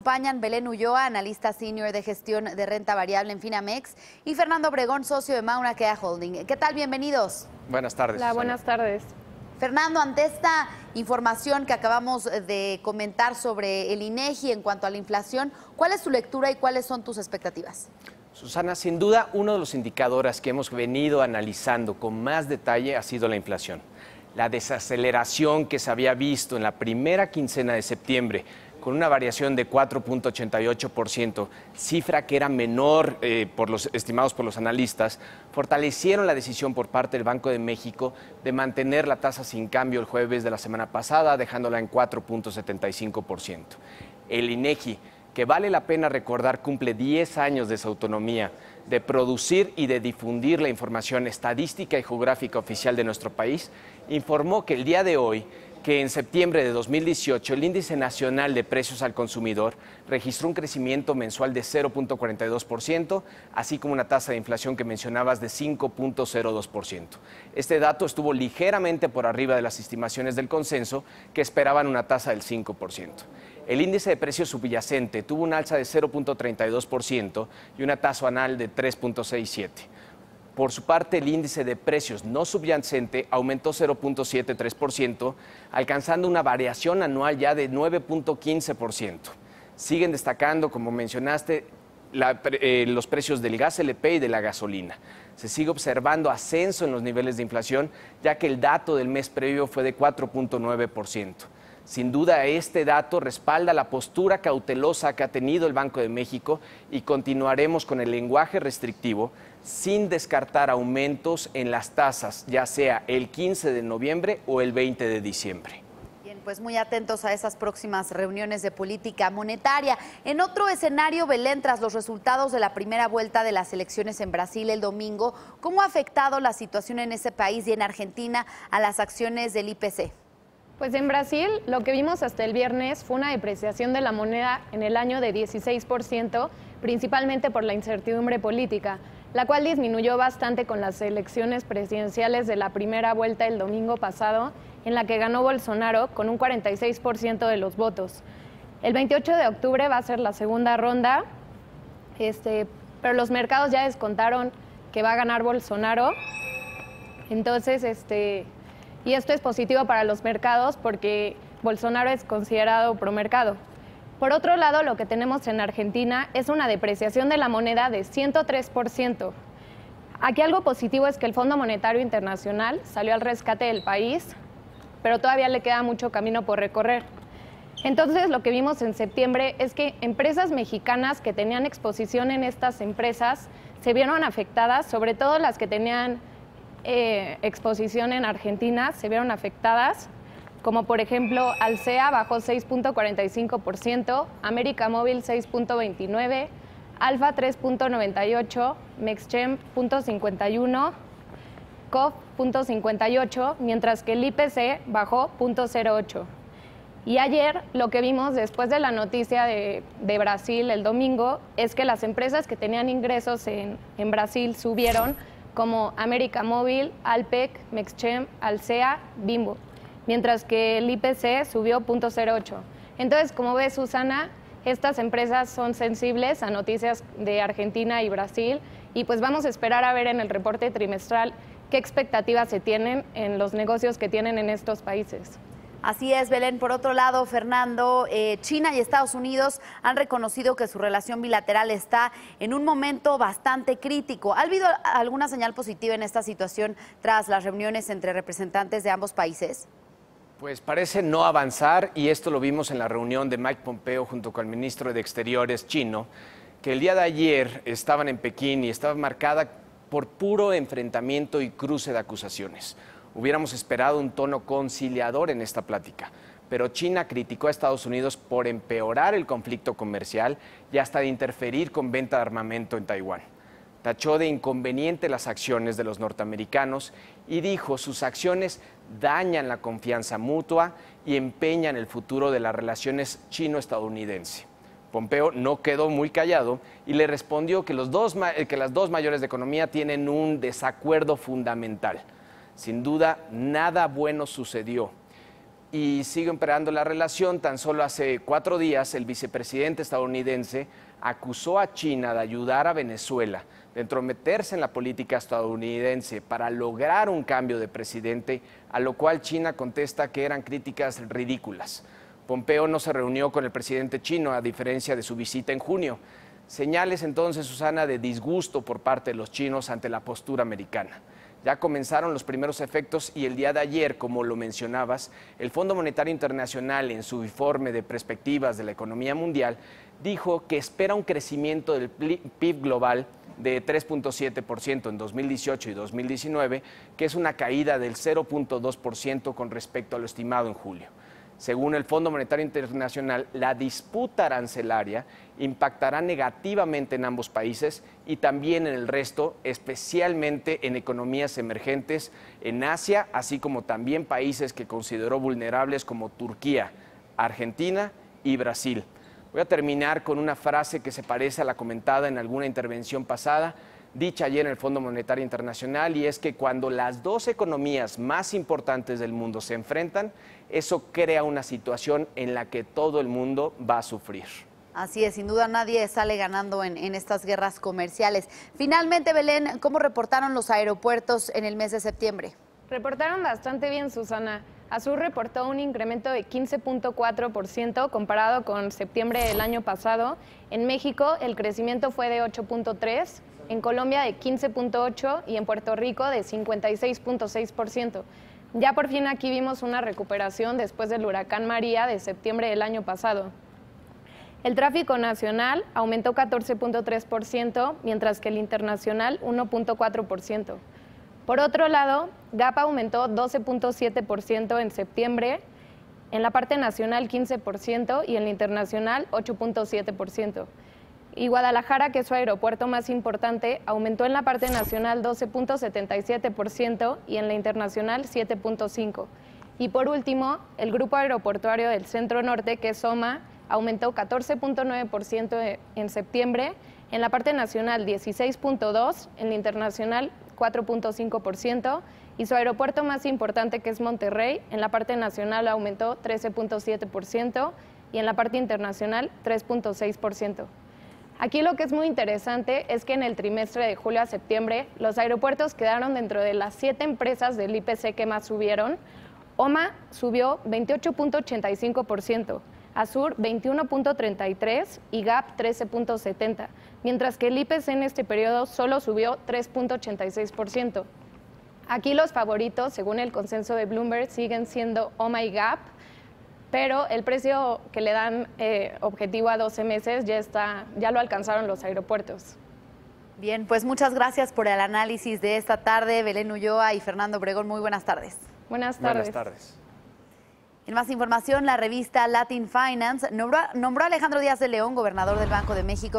Acompañan Belén Ulloa, analista senior de gestión de renta variable en Finamex, y Fernando Obregón, socio de Mauna Kea Holding. ¿Qué tal? Bienvenidos. Buenas tardes. Hola, buenas tardes. Fernando, ante esta información que acabamos de comentar sobre el INEGI en cuanto a la inflación, ¿cuál es tu lectura y cuáles son tus expectativas? Susana, sin duda uno de los indicadores que hemos venido analizando con más detalle ha sido la inflación. La desaceleración que se había visto en la primera quincena de septiembre, con una variación de 4.88%, cifra que era menor estimados por los analistas, fortalecieron la decisión por parte del Banco de México de mantener la tasa sin cambio el jueves de la semana pasada, dejándola en 4.75%. El INEGI, que vale la pena recordar, cumple 10 años de su autonomía, de producir y de difundir la información estadística y geográfica oficial de nuestro país, informó que el día de hoy, que en septiembre de 2018 el Índice Nacional de Precios al Consumidor registró un crecimiento mensual de 0.42%, así como una tasa de inflación que mencionabas de 5.02%. Este dato estuvo ligeramente por arriba de las estimaciones del consenso, que esperaban una tasa del 5%. El índice de precios subyacente tuvo un alza de 0.32% y una tasa anual de 3.67%. Por su parte, el índice de precios no subyacente aumentó 0.73%, alcanzando una variación anual ya de 9.15%. Siguen destacando, como mencionaste, los precios del gas LP y de la gasolina. Se sigue observando ascenso en los niveles de inflación, ya que el dato del mes previo fue de 4.9%. Sin duda, este dato respalda la postura cautelosa que ha tenido el Banco de México y continuaremos con el lenguaje restrictivo sin descartar aumentos en las tasas, ya sea el 15 de noviembre o el 20 de diciembre. Bien, pues muy atentos a esas próximas reuniones de política monetaria. En otro escenario, Belén, tras los resultados de la primera vuelta de las elecciones en Brasil el domingo, ¿cómo ha afectado la situación en ese país y en Argentina a las acciones del IPC? Pues en Brasil lo que vimos hasta el viernes fue una depreciación de la moneda en el año de 16%, principalmente por la incertidumbre política, la cual disminuyó bastante con las elecciones presidenciales de la primera vuelta el domingo pasado, en la que ganó Bolsonaro con un 46% de los votos. El 28 de octubre va a ser la segunda ronda, pero los mercados ya descontaron que va a ganar Bolsonaro. Entonces, y esto es positivo para los mercados porque Bolsonaro es considerado promercado. Por otro lado, lo que tenemos en Argentina es una depreciación de la moneda de 103%. Aquí algo positivo es que el Fondo Monetario Internacional salió al rescate del país, pero todavía le queda mucho camino por recorrer. Entonces, lo que vimos en septiembre es que empresas mexicanas que tenían exposición en estas empresas se vieron afectadas, sobre todo las que tenían exposición en Argentina se vieron afectadas, como por ejemplo Alsea bajó 6.45%, América Móvil 6.29%, Alfa 3.98%, Mexchem 0.51%, COF 0.58%, mientras que el IPC bajó 0.08%. Y ayer lo que vimos después de la noticia de Brasil el domingo es que las empresas que tenían ingresos en Brasil subieron, como América Móvil, Alpek, Mexchem, Alsea, Bimbo, mientras que el IPC subió 0.08%. Entonces, como ves, Susana, estas empresas son sensibles a noticias de Argentina y Brasil y pues vamos a esperar a ver en el reporte trimestral qué expectativas se tienen en los negocios que tienen en estos países. Así es, Belén. Por otro lado, Fernando, China y Estados Unidos han reconocido que su relación bilateral está en un momento bastante crítico. ¿Ha habido alguna señal positiva en esta situación tras las reuniones entre representantes de ambos países? Pues parece no avanzar, y esto lo vimos en la reunión de Mike Pompeo junto con el ministro de Exteriores chino, que el día de ayer estaban en Pekín y estaba marcada por puro enfrentamiento y cruce de acusaciones. Hubiéramos esperado un tono conciliador en esta plática, pero China criticó a Estados Unidos por empeorar el conflicto comercial y hasta de interferir con venta de armamento en Taiwán. Tachó de inconveniente las acciones de los norteamericanos y dijo sus acciones dañan la confianza mutua y empeñan el futuro de las relaciones chino-estadounidense. Pompeo no quedó muy callado y le respondió que las dos mayores de economía tienen un desacuerdo fundamental. Sin duda, nada bueno sucedió. y sigue empeorando la relación. Tan solo hace 4 días el vicepresidente estadounidense acusó a China de ayudar a Venezuela, de entrometerse en la política estadounidense para lograr un cambio de presidente, a lo cual China contesta que eran críticas ridículas. Pompeo no se reunió con el presidente chino, a diferencia de su visita en junio. Señales entonces, Susana, de disgusto por parte de los chinos ante la postura americana. Ya comenzaron los primeros efectos y el día de ayer, como lo mencionabas, el Fondo Monetario Internacional, en su informe de perspectivas de la economía mundial, dijo que espera un crecimiento del PIB global de 3.7% en 2018 y 2019, que es una caída del 0.2% con respecto a lo estimado en julio. Según el Fondo Monetario Internacional, la disputa arancelaria impactará negativamente en ambos países y también en el resto, especialmente en economías emergentes en Asia, así como también países que consideró vulnerables como Turquía, Argentina y Brasil. Voy a terminar con una frase que se parece a la comentada en alguna intervención pasada, dicha ayer en el Fondo Monetario Internacional, y es que cuando las dos economías más importantes del mundo se enfrentan, eso crea una situación en la que todo el mundo va a sufrir. Así es, sin duda nadie sale ganando en estas guerras comerciales. Finalmente, Belén, ¿cómo reportaron los aeropuertos en el mes de septiembre? Reportaron bastante bien, Susana. Azur reportó un incremento de 15.4% comparado con septiembre del año pasado. En México el crecimiento fue de 8.3%, en Colombia de 15.8% y en Puerto Rico de 56.6%. Ya por fin aquí vimos una recuperación después del huracán María de septiembre del año pasado. El tráfico nacional aumentó 14.3%, mientras que el internacional 1.4%. Por otro lado, GAP aumentó 12.7% en septiembre, en la parte nacional 15% y en la internacional 8.7%. Y Guadalajara, que es su aeropuerto más importante, aumentó en la parte nacional 12.77% y en la internacional 7.5%. Y por último, el Grupo Aeroportuario del Centro Norte, que es SOMA, aumentó 14.9% en septiembre, en la parte nacional 16.2%, en la internacional 4.5%, y su aeropuerto más importante, que es Monterrey, en la parte nacional aumentó 13.7% y en la parte internacional 3.6%. Aquí lo que es muy interesante es que en el trimestre de julio a septiembre los aeropuertos quedaron dentro de las 7 empresas del IPC que más subieron. OMA subió 28.85%, Azur 21.33% y GAP 13.70%, mientras que el IPC en este periodo solo subió 3.86%. Aquí los favoritos, según el consenso de Bloomberg, siguen siendo OMA y GAP, pero el precio que le dan objetivo a 12 meses ya lo alcanzaron los aeropuertos. Bien, pues muchas gracias por el análisis de esta tarde, Belén Ulloa y Fernando Obregón. Muy buenas tardes. Buenas tardes. Buenas tardes. En más información, la revista Latin Finance nombró a Alejandro Díaz de León, gobernador del Banco de México,